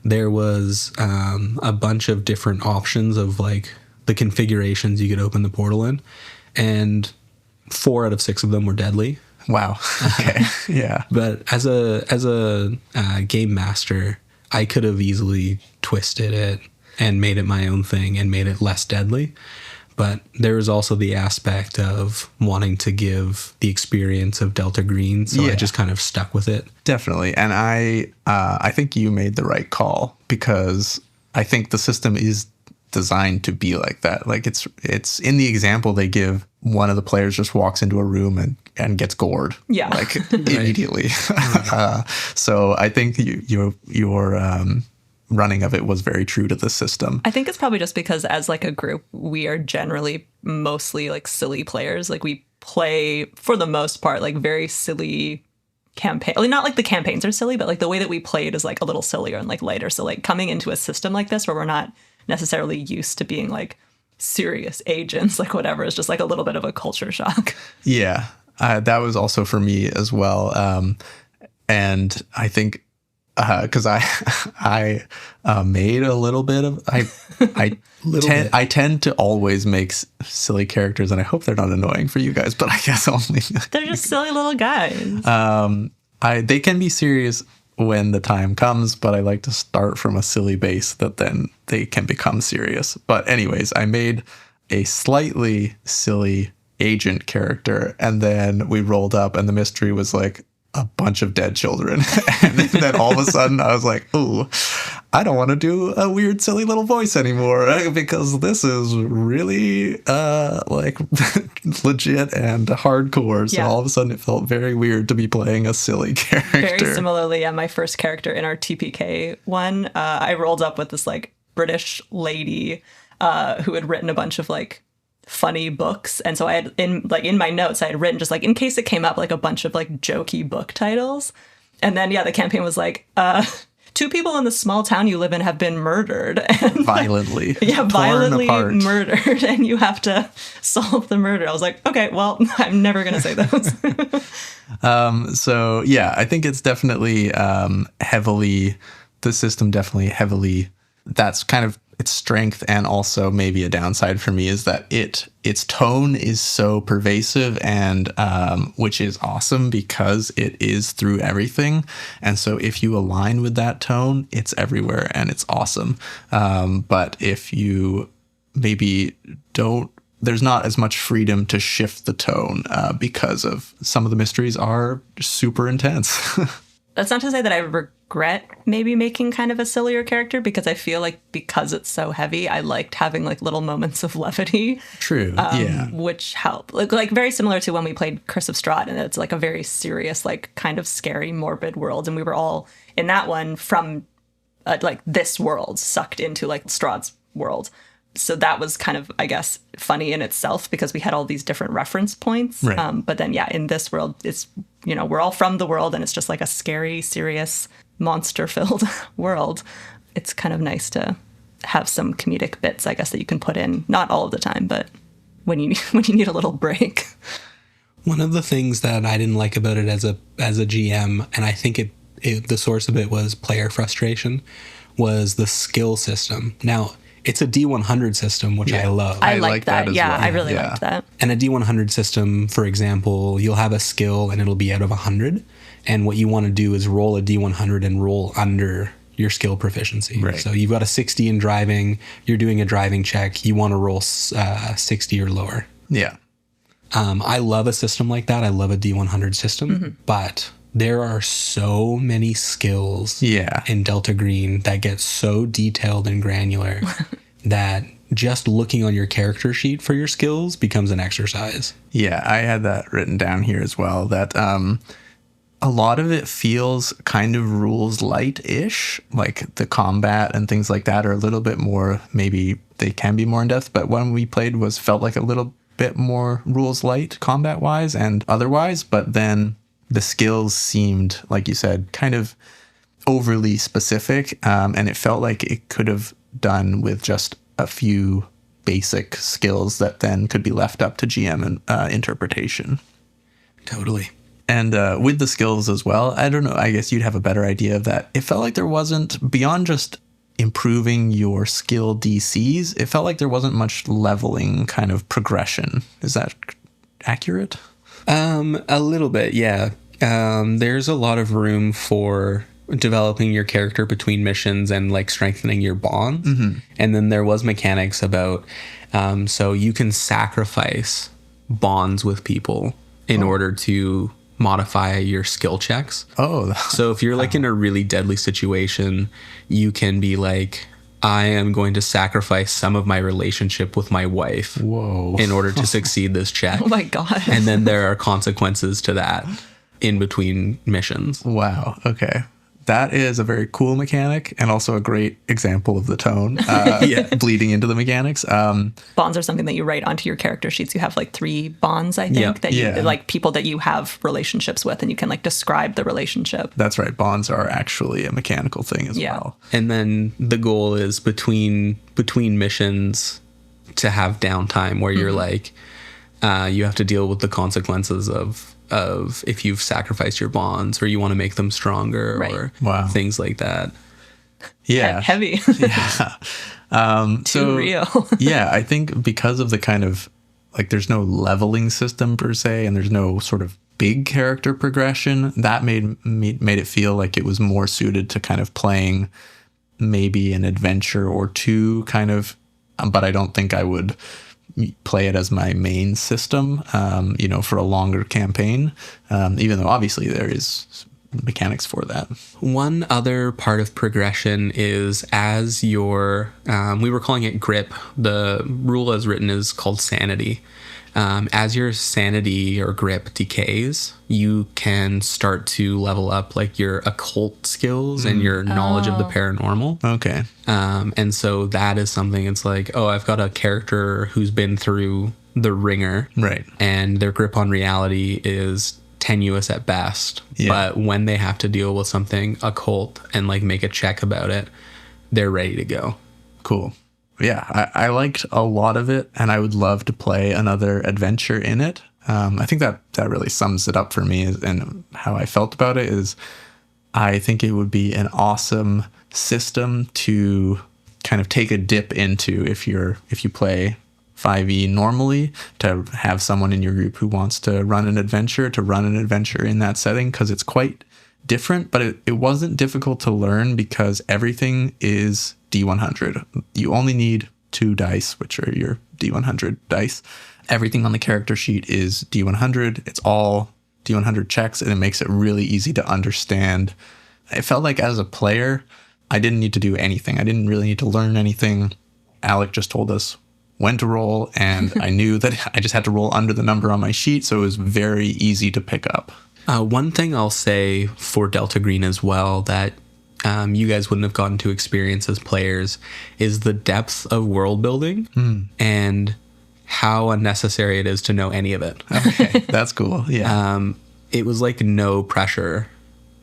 there was a bunch of different options of like the configurations you could open the portal in, and 4 out of 6 of them were deadly. Wow. Okay. Yeah. But as a game master, I could have easily twisted it and made it my own thing and made it less deadly. But there was also the aspect of wanting to give the experience of Delta Green, so I just kind of stuck with it. Definitely. And I think you made the right call, because I think the system is designed to be like that. Like it's in the example they give, one of the players just walks into a room and gets gored. Yeah. Like immediately. So I think your running of it was very true to the system. I think it's probably just because as like a group, we are generally mostly like silly players. Like we play for the most part, like very silly campaign. Like, not like the campaigns are silly, but like the way that we played is like a little sillier and like lighter. So like coming into a system like this where we're not necessarily used to being like serious agents, like whatever, is just like a little bit of a culture shock. Yeah, that was also for me as well. And I think because I made a little bit of I tend to always make silly characters, and I hope they're not annoying for you guys, but I guess only They're just silly little guys. They can be serious when the time comes, but I like to start from a silly base that then they can become serious. But anyways, I made a slightly silly agent character, and then we rolled up and the mystery was like a bunch of dead children. And then all of a sudden I was like, ooh, I don't want to do a weird silly little voice anymore, because this is really like legit and hardcore. So all of a sudden it felt very weird to be playing a silly character. Very similarly, my first character in our TPK one, I rolled up with this like British lady who had written a bunch of like funny books, and so I had in my notes I had written just like in case it came up like a bunch of like jokey book titles, and then the campaign was like 2 people in the small town you live in have been murdered and violently violently murdered, and you have to solve the murder. I was like, okay, well, I'm never gonna say those. So yeah, I think it's definitely the system definitely heavily, that's kind of its strength, and also maybe a downside for me is that its tone is so pervasive, and which is awesome because it is through everything. And so if you align with that tone, it's everywhere and it's awesome. But if you maybe don't, there's not as much freedom to shift the tone because of some of the mysteries are super intense. That's not to say that I regret maybe making kind of a sillier character, because I feel like because it's so heavy, I liked having like little moments of levity. True. Yeah. Which help. Like very similar to when we played Curse of Strahd, and it's like a very serious, like kind of scary, morbid world. And we were all in that one from like this world sucked into like Strahd's world. So that was kind of, I guess, funny in itself because we had all these different reference points. Right. But then, in this world, it's, we're all from the world, and it's just like a scary, serious, monster-filled world. It's kind of nice to have some comedic bits, I guess, that you can put in, not all of the time, but when you need a little break. One of the things that I didn't like about it as a GM, and I think the source of it was player frustration, was the skill system. Now, it's a D100 system, which I love. I like that. Yeah, well. I really liked that. And a D100 system, for example, you'll have a skill and it'll be out of 100. And what you want to do is roll a D100 and roll under your skill proficiency. Right. So you've got a 60 in driving. You're doing a driving check. You want to roll 60 or lower. Yeah. I love a system like that. I love a D100 system. But there are so many skills in Delta Green that get so detailed and granular that just looking on your character sheet for your skills becomes an exercise. Yeah, I had that written down here as well, that a lot of it feels kind of rules light-ish, like the combat and things like that are a little bit more, maybe they can be more in-depth, but when we played felt like a little bit more rules light combat-wise and otherwise, but then the skills seemed, like you said, kind of overly specific, and it felt like it could have done with just a few basic skills that then could be left up to GM and interpretation. Totally. And with the skills as well, I don't know, I guess you'd have a better idea of that. It felt like there wasn't, beyond just improving your skill DCs, it felt like there wasn't much leveling kind of progression. Is that accurate? A little bit, yeah. There's a lot of room for developing your character between missions and like strengthening your bonds. Mm-hmm. And then there was mechanics about, so you can sacrifice bonds with people in order to modify your skill checks. Oh. So if you're like in a really deadly situation, you can be like, I am going to sacrifice some of my relationship with my wife in order to succeed this check. Oh my God. And then there are consequences to that in between missions. Wow. Okay. That is a very cool mechanic and also a great example of the tone bleeding into the mechanics. Bonds are something that you write onto your character sheets. You have like 3 bonds, I think, that you like people that you have relationships with, and you can like describe the relationship. That's right. Bonds are actually a mechanical thing as well. And then the goal is between missions to have downtime where you're like, you have to deal with the consequences of if you've sacrificed your bonds or you want to make them stronger or things like that. Yeah. Heavy. So real. Yeah, I think because of the kind of like there's no leveling system per se and there's no sort of big character progression, that made it feel like it was more suited to kind of playing maybe an adventure or two kind of, but I don't think I would play it as my main system, for a longer campaign, even though obviously there is mechanics for that. One other part of progression is as your, we were calling it grip. The rule as written is called sanity. As your sanity or grip decays, you can start to level up like your occult skills and your knowledge of the paranormal. Okay. And so that is something, it's like, oh, I've got a character who's been through the ringer. Right. And their grip on reality is tenuous at best. Yeah. But when they have to deal with something occult and like make a check about it, they're ready to go. Cool. Yeah, I liked a lot of it, and I would love to play another adventure in it. I think that really sums it up for me, and how I felt about it is I think it would be an awesome system to kind of take a dip into if you play 5e normally, to have someone in your group who wants to run an adventure in that setting, because it's quite different, but it wasn't difficult to learn because everything is D100. You only need 2 dice, which are your D100 dice. Everything on the character sheet is D100. It's all D100 checks, and it makes it really easy to understand. It felt like as a player, I didn't need to do anything. I didn't really need to learn anything. Alec just told us when to roll, and I knew that I just had to roll under the number on my sheet, so it was very easy to pick up. One thing I'll say for Delta Green as well that you guys wouldn't have gotten to experience as players is the depth of world building and how unnecessary it is to know any of it. Okay, that's cool. Yeah. It was like no pressure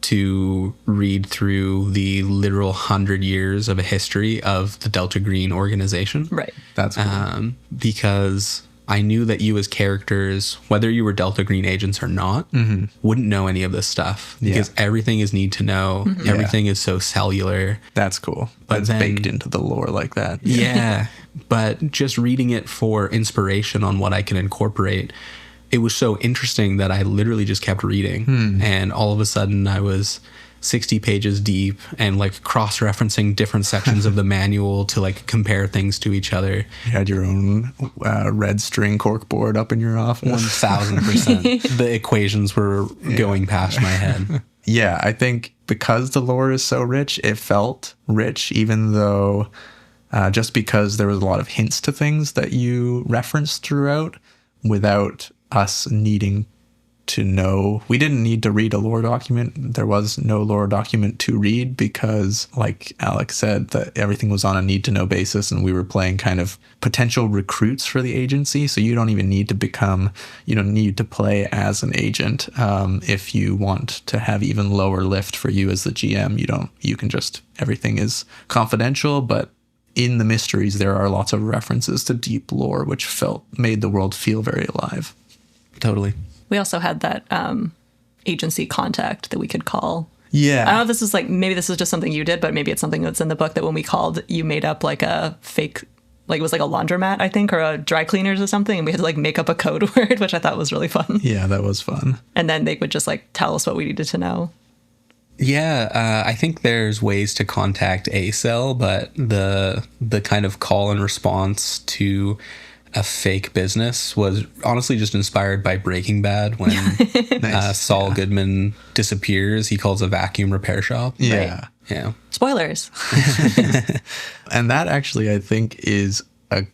to read through the literal 100 years of a history of the Delta Green organization. Right. That's cool. Because I knew that you as characters, whether you were Delta Green agents or not, wouldn't know any of this stuff because everything is need to know. Everything is so cellular. That's cool. But it's baked into the lore like that. Yeah. But just reading it for inspiration on what I can incorporate, it was so interesting that I literally just kept reading. And all of a sudden I was 60 pages deep and like cross-referencing different sections of the manual to like compare things to each other. You had your own red string corkboard up in your office. 1000%. The equations were going past my head. Yeah, I think because the lore is so rich, it felt rich, even though just because there was a lot of hints to things that you referenced throughout without us needing to know. We didn't need to read a lore document. There was no lore document to read because, like Alex said, that everything was on a need to know basis, and we were playing kind of potential recruits for the agency. So you don't even need to need to play as an agent. If you want to have even lower lift for you as the GM, you can just, everything is confidential, but in the mysteries, there are lots of references to deep lore, which made the world feel very alive. Totally. We also had that agency contact that we could call. Yeah. I don't know if this is maybe this is just something you did, but maybe it's something that's in the book that when we called, you made up like a fake, like it was like a laundromat, I think, or a dry cleaners or something. And we had to like make up a code word, which I thought was really fun. Yeah, that was fun. And then they would just like tell us what we needed to know. Yeah, I think there's ways to contact ACEL, but the kind of call and response to a fake business was honestly just inspired by Breaking Bad when Nice. Saul Goodman disappears. He calls a vacuum repair shop. Yeah. Right. Yeah. Spoilers. And that actually, I think, is a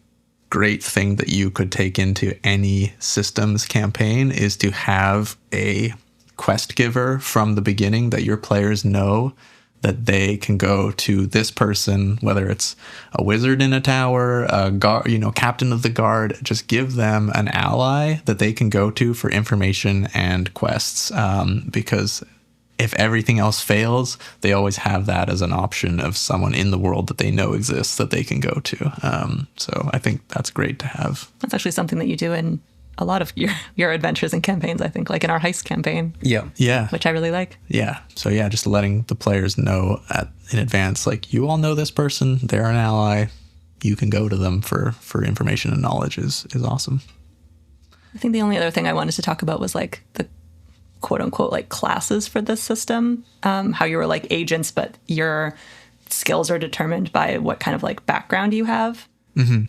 great thing that you could take into any systems campaign, is to have a quest giver from the beginning that your players know that they can go to this person, whether it's a wizard in a tower, a guard, captain of the guard. Just give them an ally that they can go to for information and quests, because if everything else fails, they always have that as an option of someone in the world that they know exists that they can go to. So I think that's great to have. That's actually something that you do in a lot of your adventures and campaigns, I think, like in our heist campaign. Yeah. Yeah. Which I really like. Yeah. So yeah, just letting the players know in advance, like, you all know this person, they're an ally, you can go to them for information and knowledge is awesome. I think the only other thing I wanted to talk about was like the quote unquote like classes for this system. How you were like agents, but your skills are determined by what kind of like background you have,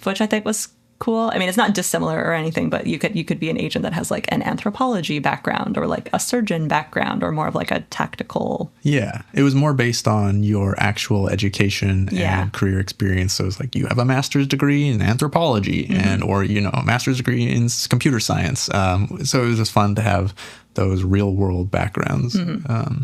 which I think was cool. I mean, it's not dissimilar or anything, but you could be an agent that has like an anthropology background or like a surgeon background or more of like a tactical. Yeah. It was more based on your actual education and career experience. So it's like you have a master's degree in anthropology or a master's degree in computer science. So it was just fun to have those real world backgrounds,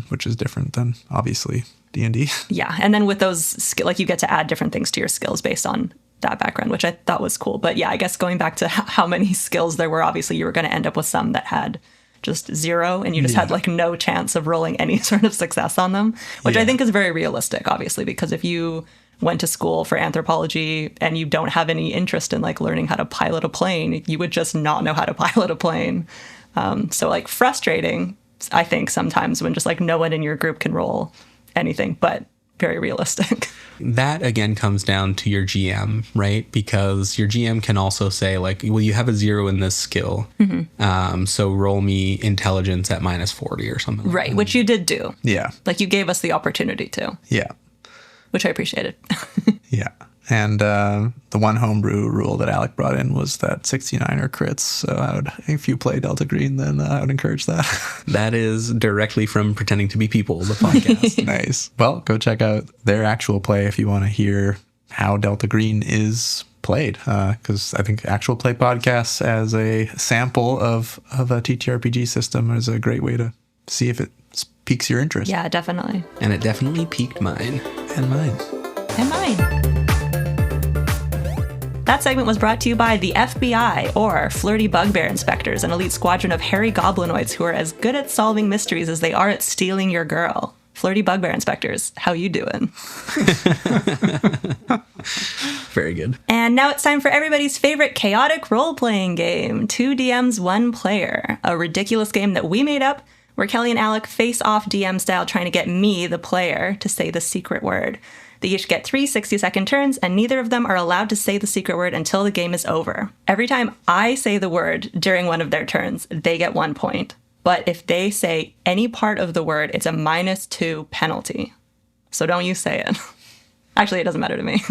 which is different than obviously D&D. Yeah. And then with those, like you get to add different things to your skills based on that background, which I thought was cool. But yeah, I guess going back to how many skills there were, obviously you were going to end up with some that had just 0 and you just had like no chance of rolling any sort of success on them, which I think is very realistic, obviously, because if you went to school for anthropology and you don't have any interest in like learning how to pilot a plane, you would just not know how to pilot a plane. So like frustrating, I think, sometimes when just like no one in your group can roll anything, but very realistic. That again comes down to your GM, right? Because your GM can also say like, well, you have a 0 in this skill. So roll me intelligence at -40 or something. Right. Which you did do. Yeah. Like you gave us the opportunity to. Yeah. Which I appreciated. Yeah. And the one homebrew rule that Alec brought in was that 69 are crits. So if you play Delta Green, then I would encourage that. That is directly from Pretending to Be People, the podcast. Nice. Well, go check out their actual play if you want to hear how Delta Green is played. Because I think Actual Play podcasts as a sample of a TTRPG system is a great way to see if it piques your interest. Yeah, definitely. And it definitely piqued mine. And mine. And mine. That segment was brought to you by the FBI, or Flirty Bugbear Inspectors, an elite squadron of hairy goblinoids who are as good at solving mysteries as they are at stealing your girl. Flirty Bugbear Inspectors, how you doing? Very good. And now it's time for everybody's favorite chaotic role-playing game, 2 DMs, 1 player, a ridiculous game that we made up where Kelly and Alec face off DM style trying to get me, the player, to say the secret word. They each get 3 60-second turns, and neither of them are allowed to say the secret word until the game is over. Every time I say the word during one of their turns, they get 1 point. But if they say any part of the word, it's a -2 penalty. So don't you say it. Actually, it doesn't matter to me.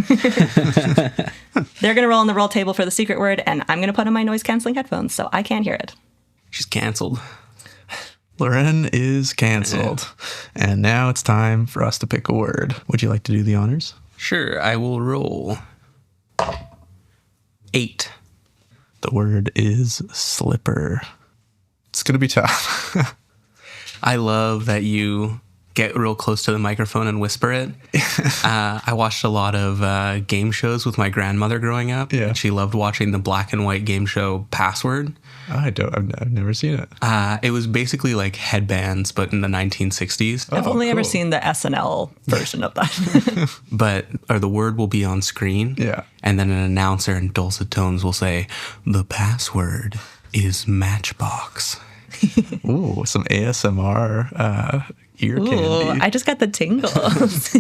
They're going to roll on the roll table for the secret word, and I'm going to put on my noise-canceling headphones so I can't hear it. She's canceled. Loren is canceled. And now it's time for us to pick a word. Would you like to do the honors? Sure, I will roll. 8. The word is slipper. It's going to be tough. I love that you get real close to the microphone and whisper it. I watched a lot of game shows with my grandmother growing up. Yeah. And she loved watching the black and white game show Password. I've never seen it. It was basically like headbands, but in the 1960s. I've only ever cool. seen the SNL version of that. Or the word will be on screen. Yeah. And then an announcer in dulcet tones will say, the password is Matchbox. Ooh, some ASMR ear Ooh, candy. I just got the tingles.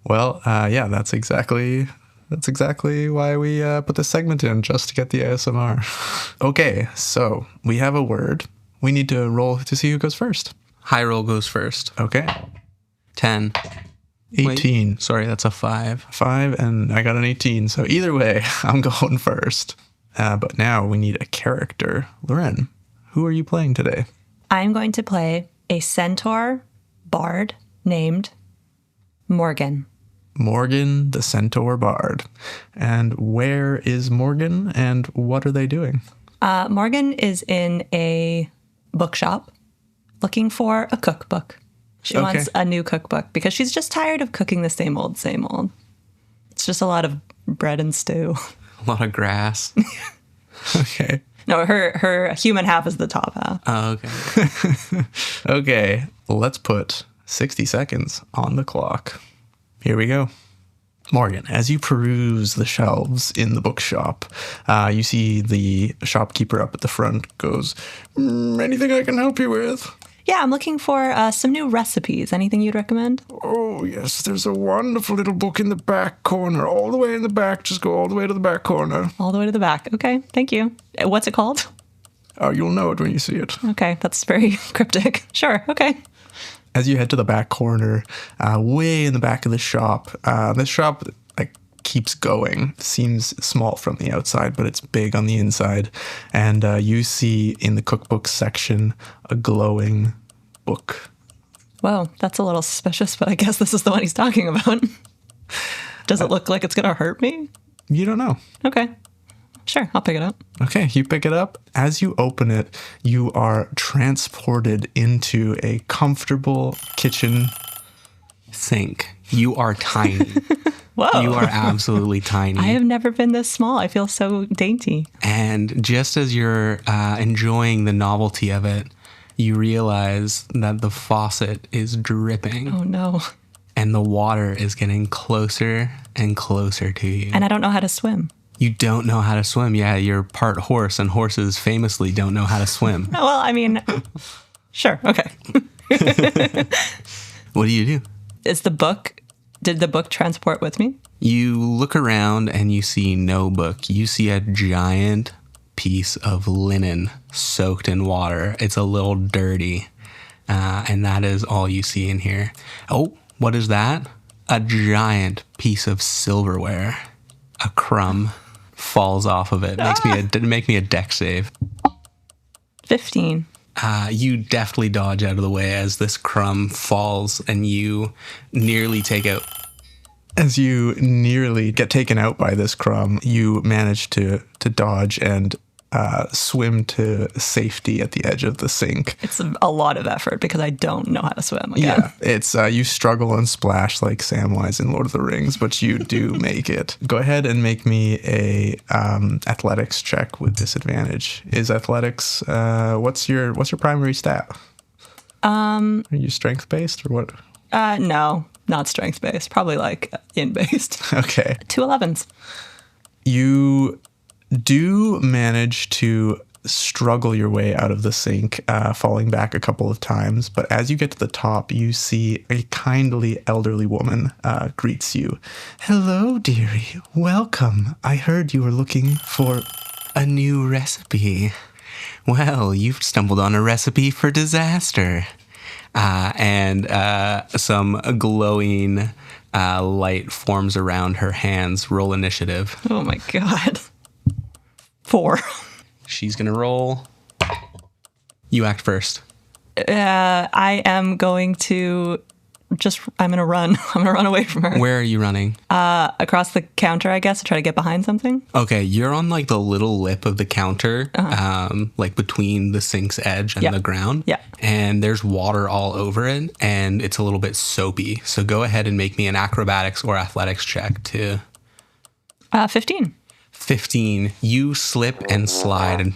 Well, yeah, that's exactly why we put this segment in, just to get the ASMR. Okay, so we have a word. We need to roll to see who goes first. High roll goes first. Okay. 10. 18. Wait, sorry, that's a 5. 5, and I got an 18. So either way, I'm going first. But now we need a character. Loren, who are you playing today? I'm going to play a centaur bard named Morgan. Morgan, the Centaur Bard. And where is Morgan, and what are they doing? Morgan is in a bookshop looking for a cookbook. She wants a new cookbook because she's just tired of cooking the same old, same old. It's just a lot of bread and stew. A lot of grass. Okay. No, her human half is the top half. Oh, okay. Okay, let's put 60 seconds on the clock. Here we go. Morgan, as you peruse the shelves in the bookshop, you see the shopkeeper up at the front goes, anything I can help you with? Yeah, I'm looking for some new recipes. Anything you'd recommend? Oh, yes, there's a wonderful little book in the back corner, all the way in the back. Just go all the way to the back corner. All the way to the back. Okay, thank you. What's it called? Oh, you'll know it when you see it. Okay, that's very cryptic. Sure, okay. As you head to the back corner, way in the back of the shop, this shop keeps going. Seems small from the outside, but it's big on the inside. And you see in the cookbook section a glowing book. Whoa, that's a little suspicious, but I guess this is the one he's talking about. Does it look like it's going to hurt me? You don't know. Okay. Sure, I'll pick it up. Okay, you pick it up. As you open it, you are transported into a comfortable kitchen. Sink. You are tiny. Whoa. You are absolutely tiny. I have never been this small. I feel so dainty. And just as you're enjoying the novelty of it, you realize that the faucet is dripping. Oh, no. And the water is getting closer and closer to you. And I don't know how to swim. You don't know how to swim. Yeah, you're part horse, and horses famously don't know how to swim. Oh, well, I mean, sure. Okay. What do you do? Did the book transport with me? You look around and you see no book. You see a giant piece of linen soaked in water. It's a little dirty. And that is all you see in here. Oh, what is that? A giant piece of silverware. A crumb falls off of it. Make me a deck save. 15. You deftly dodge out of the way as this crumb falls, and you nearly take out. As you nearly get taken out by this crumb, you manage to dodge and swim to safety at the edge of the sink. It's a lot of effort because I don't know how to swim again. Yeah, it's you struggle and splash like Samwise in Lord of the Rings, but you do make it. Go ahead and make me a athletics check with disadvantage. Is athletics what's your primary stat? Are you strength based or what? No, not strength based. Probably like in based. Okay. 2 11s. You do manage to struggle your way out of the sink, falling back a couple of times. But as you get to the top, you see a kindly elderly woman greets you. Hello, dearie. Welcome. I heard you were looking for A new recipe. Well, you've stumbled on a recipe for disaster. And some glowing light forms around her hands. Roll initiative. Oh my God. 4. She's going to roll. You act first. I am going to I'm going to run. I'm going to run away from her. Where are you running? Across the counter, I guess, to try to get behind something. Okay, you're on like the little lip of the counter, like between the sink's edge and the ground. Yeah. And there's water all over it, and it's a little bit soapy. So go ahead and make me an acrobatics or athletics check to 15. 15. You slip and slide,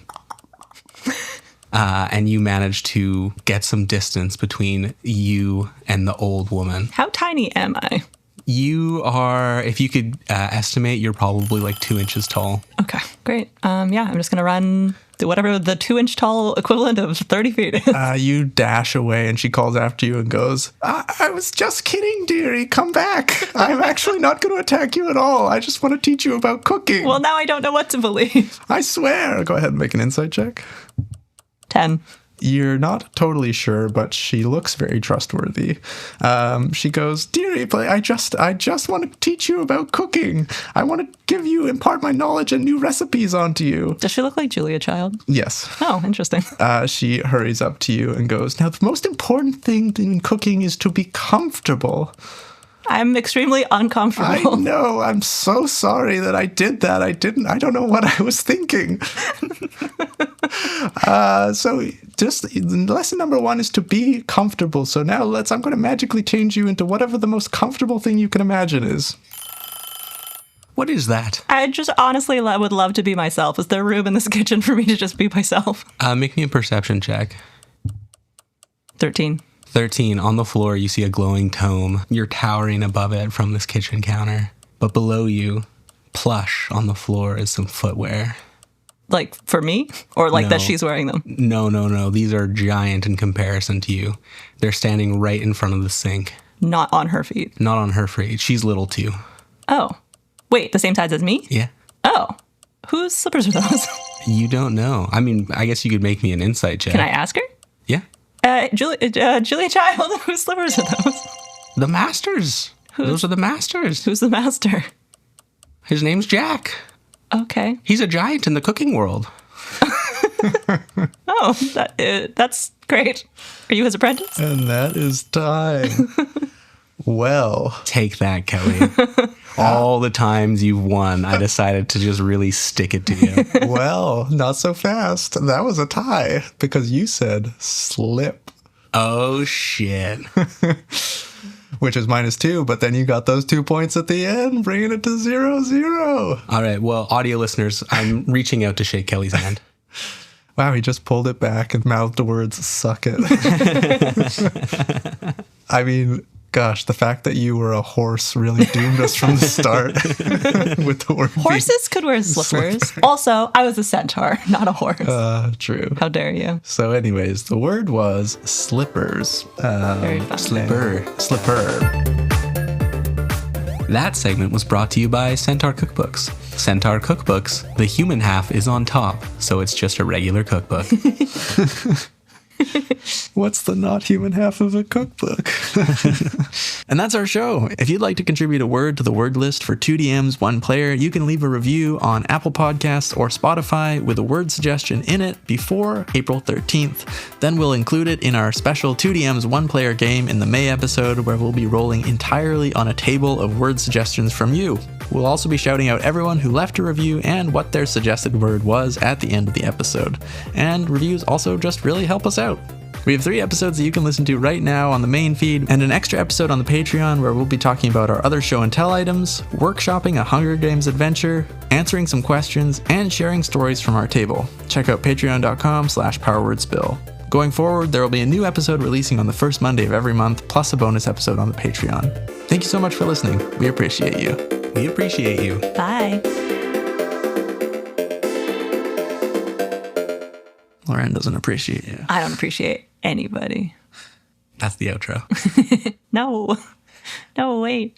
and you manage to get some distance between you and the old woman. How tiny am I? You are, if you could estimate, you're probably like 2 inches tall. Okay, great. I'm just going to run to whatever the 2-inch tall equivalent of 30 feet is. You dash away and she calls after you and goes, I was just kidding, dearie. Come back. I'm actually not going to attack you at all. I just want to teach you about cooking. Well, now I don't know what to believe. I swear. Go ahead and make an insight check. 10. You're not totally sure, but she looks very trustworthy. She goes, dearie, I just want to teach you about cooking. I want to impart my knowledge and new recipes onto you. Does she look like Julia Child? Yes. Oh, interesting. She hurries up to you and goes, now the most important thing in cooking is to be comfortable. I'm extremely uncomfortable. I know. I'm so sorry that I did that. I don't know what I was thinking. So just lesson number 1 is to be comfortable. So now I'm going to magically change you into whatever the most comfortable thing you can imagine is. What is that? I just honestly would love to be myself. Is there room in this kitchen for me to just be myself? Make me a perception check. 13. 13. On the floor, you see a glowing tome. You're towering above it from this kitchen counter. But below you, plush on the floor, is some footwear. Like for me? Or like No. that she's wearing them? No. These are giant in comparison to you. They're standing right in front of the sink. Not on her feet. Not on her feet. She's little too. Oh. Wait, the same size as me? Yeah. Oh. Whose slippers are those? You don't know. I mean, I guess you could make me an insight check. Can I ask her? Yeah. Julia Child, whose slippers are those? The Masters. Those are the Masters. Who's the master? His name's Jack. Okay. He's a giant in the cooking world. Oh, that's great. Are you his apprentice? And that is time. Well. Take that, Kelly. All the times you've won, I decided to just really stick it to you. Well, not so fast. That was a tie because you said slip. Oh, shit. Which is -2, but then you got those 2 points at the end, bringing it to 0-0. All right. Well, audio listeners, I'm reaching out to shake Kelly's hand. Wow, he just pulled it back and mouthed the words, suck it. I mean, gosh, the fact that you were a horse really doomed us from the start with the word. Horses could wear slippers. Also, I was a centaur, not a horse. True. How dare you? So anyways, the word was slippers. Very fun. Slipper. That segment was brought to you by Centaur Cookbooks. Centaur Cookbooks, the human half is on top, so it's just a regular cookbook. What's the not human half of a cookbook? And that's our show. If you'd like to contribute a word to the word list for 2DM's One Player, you can leave a review on Apple Podcasts or Spotify with a word suggestion in it before April 13th. Then we'll include it in our special 2DM's One Player game in the May episode, where we'll be rolling entirely on a table of word suggestions from you. We'll also be shouting out everyone who left a review and what their suggested word was at the end of the episode. And reviews also just really help us out. We have 3 episodes that you can listen to right now on the main feed, and an extra episode on the Patreon where we'll be talking about our other show and tell items, workshopping a Hunger Games adventure, answering some questions, and sharing stories from our table. Check out patreon.com/powerwordspill. Going forward, there will be a new episode releasing on the first Monday of every month, plus a bonus episode on the Patreon. Thank you so much for listening. We appreciate you. We appreciate you. Bye. Lauren doesn't appreciate you. I don't appreciate anybody. That's the outro. No. No, wait.